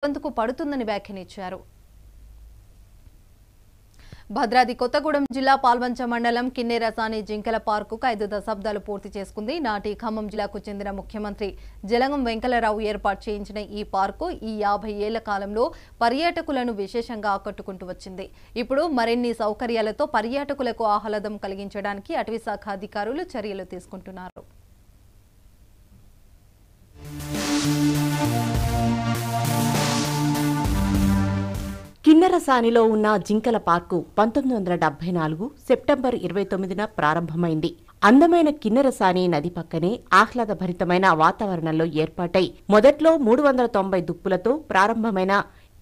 గొంతుకు పడుతుందని వ్యాఖ్యానించారు. భద్రాద్రి కొత్తగూడెం జిల్లా పాల్వంచ మండలం కిన్నెరసాని జింకల పార్కుకు 5 దశాబ్దాలు పూర్తి చేసుకుంది. నాటి ఖమ్మం జిల్లాకు చెందిన ముఖ్యమంత్రి జలగం వెంకటరావు ఏర్పాటు చేయించిన ఈ పార్కు ఈ 50 ఏళ్ల కాలంలో పర్యాటకులను విశేషంగా ఆకట్టుకుంటూ వచ్చింది. ఇప్పుడు మరిన్ని సౌకర్యాలతో పర్యాటకులకు ఆహ్లాదం కలిగించడానికి అటవీ శాఖ అధికారులు చర్యలు తీసుకుంటున్నారు. కిన్నెరసానిలో ఉన్న జింకల పార్కు 1974 సెప్టెంబర్ 29న ప్రారంభమైంది. అందమైన కిన్నెరసాని నది పక్కనే ఆహ్లాదభరితమైన వాతావరణంలో ఏర్పాటై మొదట్లో 390 దుప్పులతో ప్రారంభమైన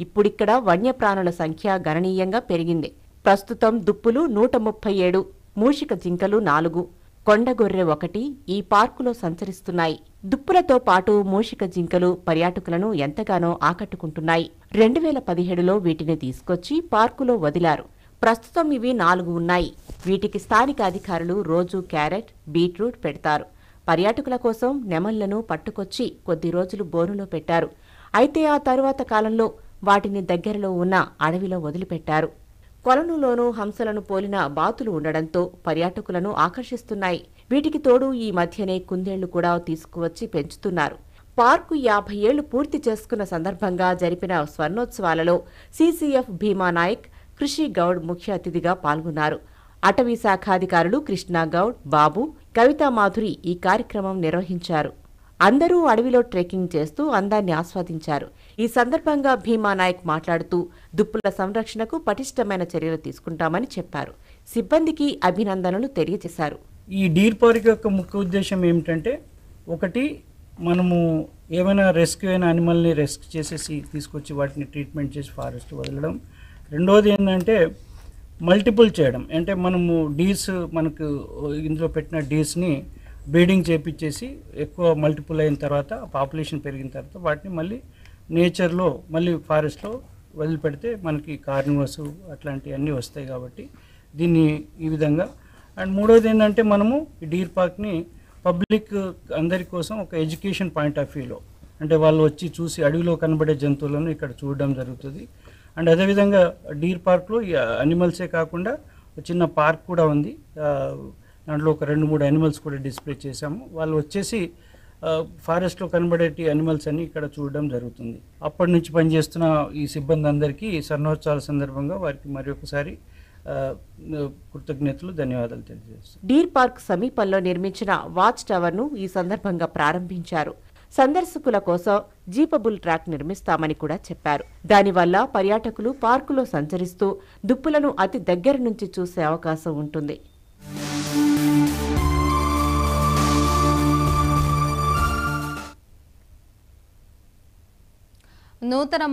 ఇప్పుడిక్కడ వన్యప్రాణుల సంఖ్య గణనీయంగా పెరిగింది. ప్రస్తుతం దుప్పులు 137, మూషిక జింకలు 4, కొండగొర్రె 1 ఈ పార్కులో సంచరిస్తున్నాయి. దుప్పులతో పాటు మూషిక జింకలు పర్యాటకులను ఎంతగానో ఆకట్టుకుంటున్నాయి. 2017లో వీటిని తీసుకొచ్చి పార్కులో వదిలారు. ప్రస్తుతం ఇవి 4 ఉన్నాయి. వీటికి స్థానిక అధికారులు రోజూ క్యారెట్, బీట్రూట్ పెడతారు. పర్యాటకుల కోసం నెమళ్లను పట్టుకొచ్చి కొద్ది రోజులు బోనులో పెట్టారు. అయితే ఆ తరువాత కాలంలో వాటిని దగ్గరలో ఉన్న అడవిలో వదిలిపెట్టారు. కొలనులోనూ హంసలను పోలిన బాతులు ఉండడంతో పర్యాటకులను ఆకర్షిస్తున్నాయి. వీటికి తోడు ఈ మధ్యనే కుందేళ్లు కూడా తీసుకువచ్చి పెంచుతున్నారు. పార్కు 50 ఏళ్లు పూర్తి చేసుకున్న సందర్భంగా జరిపిన స్వర్ణోత్సవాలలో సీసీఎఫ్ భీమానాయక్, కృషి గౌడ్ ముఖ్య అతిథిగా పాల్గొన్నారు. అటవీ శాఖాధికారులు కృష్ణాగౌడ్, బాబు, కవితామాధురి ఈ కార్యక్రమం నిర్వహించారు. అందరూ అడవిలో ట్రెక్కింగ్ చేస్తూ అందాన్ని ఆస్వాదించారు. ఈ సందర్భంగా భీమానాయక్ మాట్లాడుతూ దుప్పుల సంరక్షణకు పటిష్టమైన చర్యలు తీసుకుంటామని చెప్పారు. సిబ్బందికి అభినందనలు తెలియజేశారు. ఈ డీర్ పార్క్ యొక్క ముఖ్య ఉద్దేశం ఏమిటంటే, ఒకటి మనము ఏమైనా రెస్క్యూ అయిన యానిమల్ని రెస్క్యూ చేసేసి తీసుకొచ్చి వాటిని ట్రీట్మెంట్ చేసి ఫారెస్ట్ వదలడం. రెండవది ఏంటంటే మల్టిపుల్ చేయడం, అంటే మనము డీర్స్ మనకు ఇందులో పెట్టిన డీర్స్ని బ్రీడింగ్ చేపించేసి ఎక్కువ మల్టిపుల్ అయిన తర్వాత పాపులేషన్ పెరిగిన తర్వాత వాటిని మళ్ళీ నేచర్లో మళ్ళీ ఫారెస్ట్లో వదిలిపెడితే మనకి కార్నివర్స్ అట్లాంటివన్నీ వస్తాయి. కాబట్టి దీన్ని ఈ విధంగా. అండ్ మూడవది ఏంటంటే మనము ఈ డీర్ పార్క్ని పబ్లిక్ అందరి కోసం ఒక ఎడ్యుకేషన్ పాయింట్ ఆఫ్ వ్యూలో, అంటే వాళ్ళు వచ్చి చూసి అడవిలో కనబడే జంతువులను ఇక్కడ చూడడం జరుగుతుంది. అండ్ అదేవిధంగా డీర్ పార్క్లో ఈ అనిమల్సే కాకుండా ఒక చిన్న పార్క్ కూడా ఉంది. దాంట్లో ఒక 2-3 యానిమల్స్ కూడా డిస్ప్లే చేశాము. వాళ్ళు వచ్చేసి ఫారెస్ట్లో కనబడేటి యానిమల్స్ అన్ని ఇక్కడ చూడడం జరుగుతుంది. అప్పటి నుంచి పనిచేస్తున్న ఈ సిబ్బంది అందరికీ స్వర్ణోత్సవాల సందర్భంగా వారికి మరి ఒకసారి కృతజ్ఞతలు, ధన్యవాదాలు తెలియజేస్తాను. డీర్ పార్క్ సమీపంలో నిర్మించిన వాచ్ టవర్ను ఈ సందర్భంగా ప్రారంభించారు. సందర్శకుల కోసం జీపబుల్ ట్రాక్ నిర్మిస్తామని కూడా చెప్పారు. దానివల్ల పర్యాటకులు పార్కులో సంచరిస్తూ దుప్పులను అతి దగ్గర నుంచి చూసే అవకాశం ఉంటుంది. నూతన